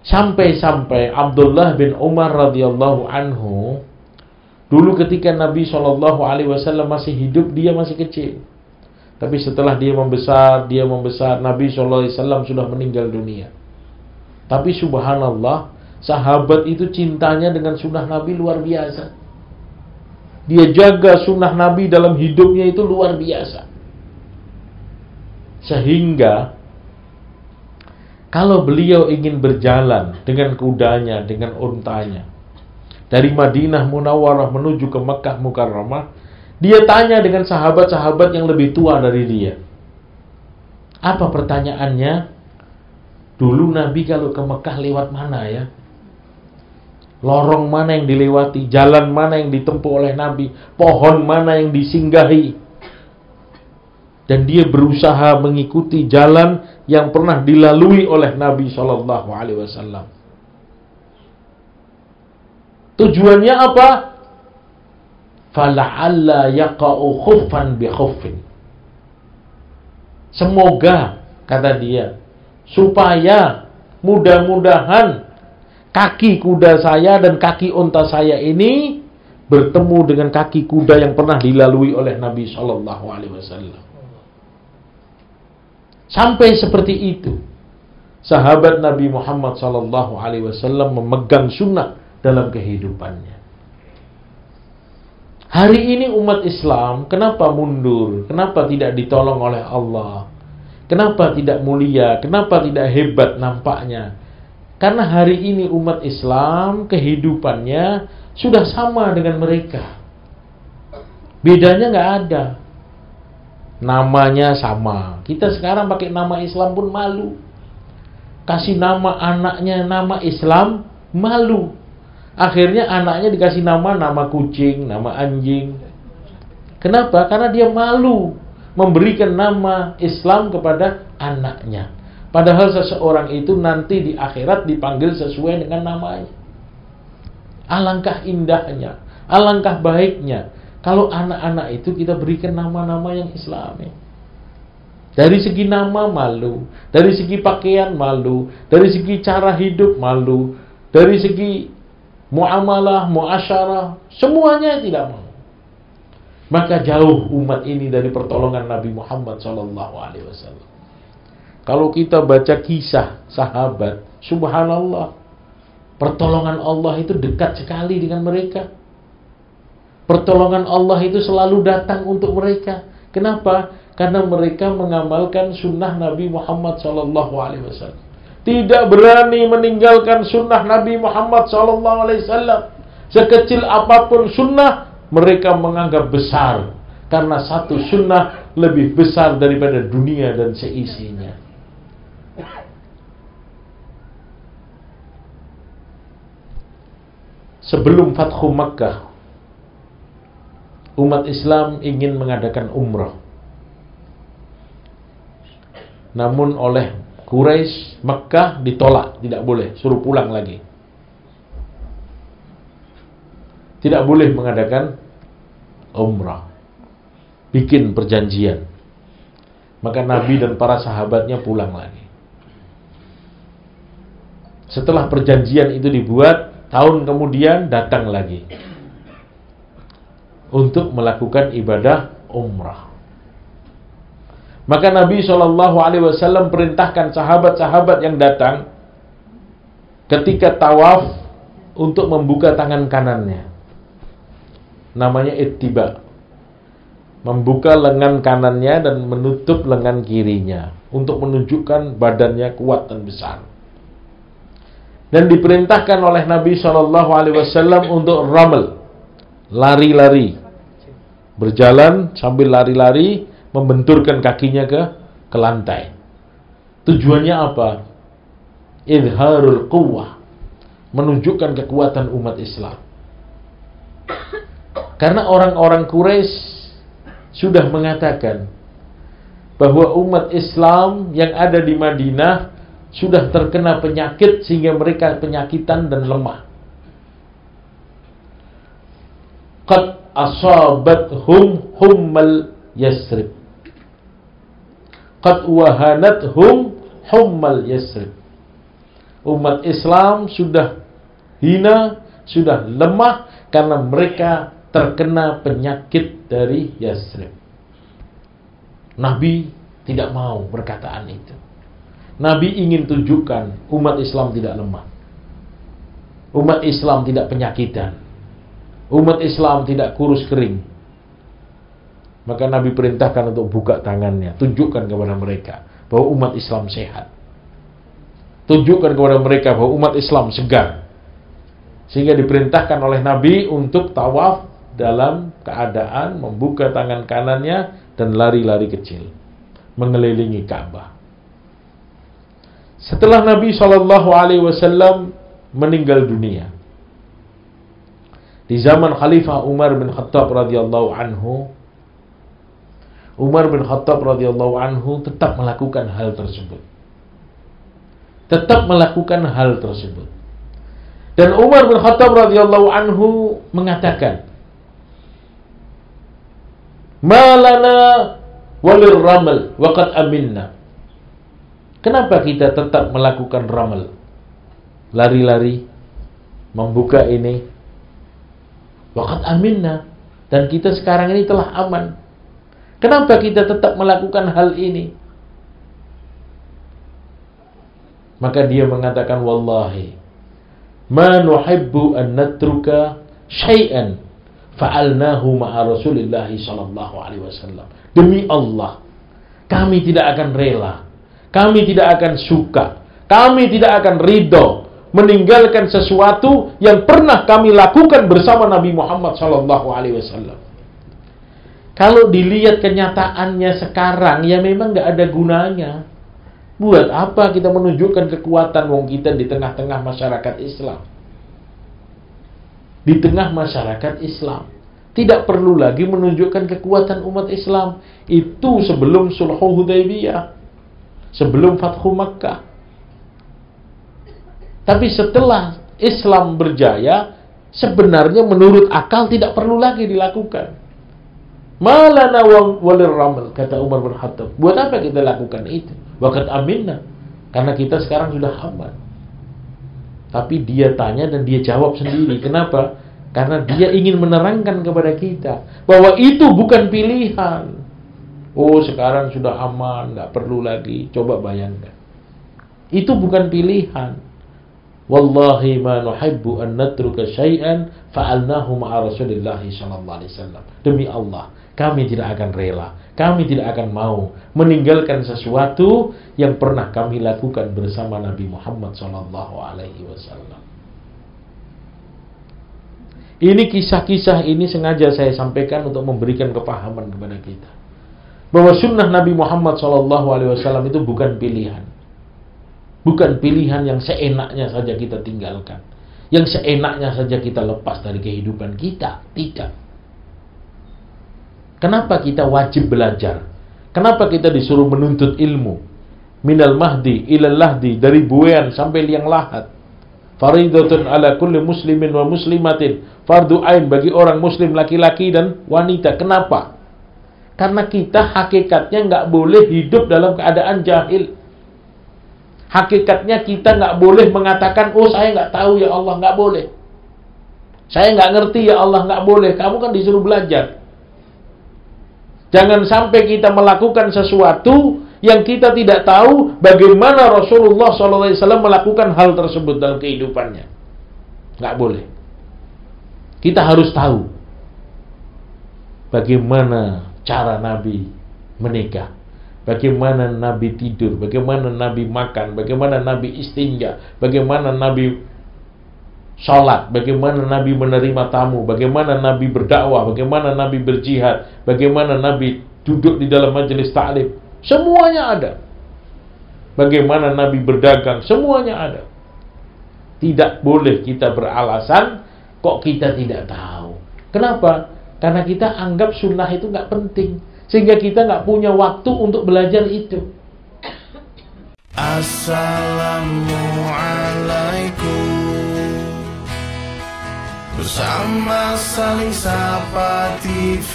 Sampai-sampai Abdullah bin Umar radhiyallahu anhu, dulu ketika Nabi SAW masih hidup, dia masih kecil. Tapi setelah dia membesar, Nabi SAW sudah meninggal dunia. Tapi subhanallah, sahabat itu cintanya dengan sunnah Nabi luar biasa. Dia jaga sunnah Nabi dalam hidupnya itu luar biasa. Sehingga kalau beliau ingin berjalan dengan kudanya, dengan untanya, dari Madinah Munawwarah menuju ke Mekkah Mukarramah, dia tanya dengan sahabat-sahabat yang lebih tua dari dia. Apa pertanyaannya? Dulu Nabi kalau ke Mekkah lewat mana ya? Lorong mana yang dilewati? Jalan mana yang ditempuh oleh Nabi? Pohon mana yang disinggahi? Dan dia berusaha mengikuti jalan yang pernah dilalui oleh Nabi SAW. Tujuannya apa? Fala'alla yaqa'u khuffan bi khuffin. Semoga, kata dia, supaya mudah-mudahan kaki kuda saya dan kaki unta saya ini bertemu dengan kaki kuda yang pernah dilalui oleh Nabi SAW. Sampai seperti itu, sahabat Nabi Muhammad SAW memegang sunnah dalam kehidupannya. Hari ini umat Islam kenapa mundur? Kenapa tidak ditolong oleh Allah? Kenapa tidak mulia? Kenapa tidak hebat nampaknya? Karena hari ini umat Islam kehidupannya sudah sama dengan mereka. Bedanya nggak ada. Namanya sama. Kita sekarang pakai nama Islam pun malu. Kasih nama anaknya nama Islam, malu. Akhirnya anaknya dikasih nama kucing, nama anjing. Kenapa? Karena dia malu memberikan nama Islam kepada anaknya. Padahal seseorang itu nanti di akhirat dipanggil sesuai dengan namanya. Alangkah indahnya, alangkah baiknya kalau anak-anak itu kita berikan nama-nama yang Islami. Dari segi nama malu, dari segi pakaian malu, dari segi cara hidup malu, dari segi muamalah, muasyarah, semuanya tidak mau. Maka jauh umat ini dari pertolongan Nabi Muhammad SAW. Kalau kita baca kisah sahabat, subhanallah, pertolongan Allah itu dekat sekali dengan mereka. Pertolongan Allah itu selalu datang untuk mereka. Kenapa? Karena mereka mengamalkan sunnah Nabi Muhammad SAW. Tidak berani meninggalkan sunnah Nabi Muhammad SAW. Sekecil apapun sunnah, mereka menganggap besar. Karena satu sunnah lebih besar daripada dunia dan seisinya. Sebelum Fathu Makkah, umat Islam ingin mengadakan umrah. Namun oleh Quraisy, Makkah ditolak, tidak boleh, suruh pulang lagi. Tidak boleh mengadakan umrah. Bikin perjanjian. Maka Nabi dan para sahabatnya pulang lagi. Setelah perjanjian itu dibuat, tahun kemudian datang lagi untuk melakukan ibadah umrah. Maka Nabi SAW perintahkan sahabat-sahabat yang datang ketika tawaf untuk membuka tangan kanannya. Namanya ittiba. Membuka lengan kanannya dan menutup lengan kirinya untuk menunjukkan badannya kuat dan besar. Dan diperintahkan oleh Nabi SAW untuk ramal, lari-lari, berjalan sambil lari-lari, membenturkan kakinya ke lantai. Tujuannya apa? Izharul quwwah, menunjukkan kekuatan umat Islam. Karena orang-orang Quraisy sudah mengatakan bahwa umat Islam yang ada di Madinah sudah terkena penyakit sehingga mereka penyakitan dan lemah. Qad asabathum hummal Yasrib. Qad wahanathum hummal Yasrib. Umat Islam sudah hina, sudah lemah karena mereka terkena penyakit dari Yasrib. Nabi tidak mau perkataan itu. Nabi ingin tunjukkan umat Islam tidak lemah. Umat Islam tidak penyakitan. Umat Islam tidak kurus kering. Maka Nabi perintahkan untuk buka tangannya, tunjukkan kepada mereka bahwa umat Islam sehat. Tunjukkan kepada mereka bahwa umat Islam segar. Sehingga diperintahkan oleh Nabi untuk tawaf dalam keadaan membuka tangan kanannya dan lari-lari kecil mengelilingi Ka'bah. Setelah Nabi SAW meninggal dunia, di zaman Khalifah Umar bin Khattab radhiyallahu anhu, Umar bin Khattab radhiyallahu anhu tetap melakukan hal tersebut. Dan Umar bin Khattab radhiyallahu anhu mengatakan, "Malana walir ramal waqad aminna." Kenapa kita tetap melakukan ramal? Lari-lari, membuka ini. Waqad aminna, dan kita sekarang ini telah aman. Kenapa kita tetap melakukan hal ini? Maka dia mengatakan, wallahi ma nuhibbu an natruka syai'an fa'alnahu ma'a Rasulillah sallallahu alaihi wasallam. Demi Allah, kami tidak akan rela, kami tidak akan suka, kami tidak akan ridho meninggalkan sesuatu yang pernah kami lakukan bersama Nabi Muhammad sallallahu alaihi wasallam. Kalau dilihat kenyataannya sekarang, ya memang nggak ada gunanya. Buat apa kita menunjukkan kekuatan wong kita di tengah-tengah masyarakat Islam? Di tengah masyarakat Islam. Tidak perlu lagi menunjukkan kekuatan umat Islam. Itu sebelum Sulh Hudaybiyah. Sebelum Fathu Makkah. Tapi setelah Islam berjaya, sebenarnya menurut akal tidak perlu lagi dilakukan. Malana walir ramal, kata Umar bin Khattab. Buat apa kita lakukan itu? Waqad aminna, karena kita sekarang sudah aman. Tapi dia tanya dan dia jawab sendiri. Kenapa? Karena dia ingin menerangkan kepada kita bahwa itu bukan pilihan. Oh, sekarang sudah aman, nggak perlu lagi. Coba bayangkan. Itu bukan pilihan. Wallahi ma nuhibbu an natruka syai'an fa'alnahu ma'a Rasulillah sallallahu alaihi wasallam. Demi Allah, kami tidak akan rela, kami tidak akan mau meninggalkan sesuatu yang pernah kami lakukan bersama Nabi Muhammad sallallahu alaihi wasallam. Ini kisah-kisah ini sengaja saya sampaikan untuk memberikan kepahaman kepada kita bahwa sunnah Nabi Muhammad sallallahu alaihi wasallam itu bukan pilihan. Bukan pilihan yang seenaknya saja kita tinggalkan, yang seenaknya saja kita lepas dari kehidupan kita. Tidak. Kenapa kita wajib belajar? Kenapa kita disuruh menuntut ilmu? Minal mahdi ilal lahdi, dari buayan sampai liang lahat. Faridatun ala kulli muslimin wa muslimatin, fardu ain bagi orang muslim laki-laki dan wanita. Kenapa? Karena kita hakikatnya nggak boleh hidup dalam keadaan jahil. Hakikatnya kita nggak boleh mengatakan, oh saya nggak tahu ya Allah, nggak boleh. Saya nggak ngerti ya Allah, nggak boleh. Kamu kan disuruh belajar. Jangan sampai kita melakukan sesuatu yang kita tidak tahu bagaimana Rasulullah SAW melakukan hal tersebut dalam kehidupannya. Nggak boleh. Kita harus tahu bagaimana cara Nabi menikah. Bagaimana Nabi tidur, bagaimana Nabi makan, bagaimana Nabi istinja, bagaimana Nabi sholat, bagaimana Nabi menerima tamu, bagaimana Nabi berdakwah, bagaimana Nabi berjihad, bagaimana Nabi duduk di dalam majelis ta'lim. Semuanya ada. Bagaimana Nabi berdagang, semuanya ada. Tidak boleh kita beralasan, kok kita tidak tahu. Kenapa? Karena kita anggap sunnah itu nggak penting. Sehingga kita nggak punya waktu untuk belajar itu. Assalamualaikum. Bersama Saling Sapa TV.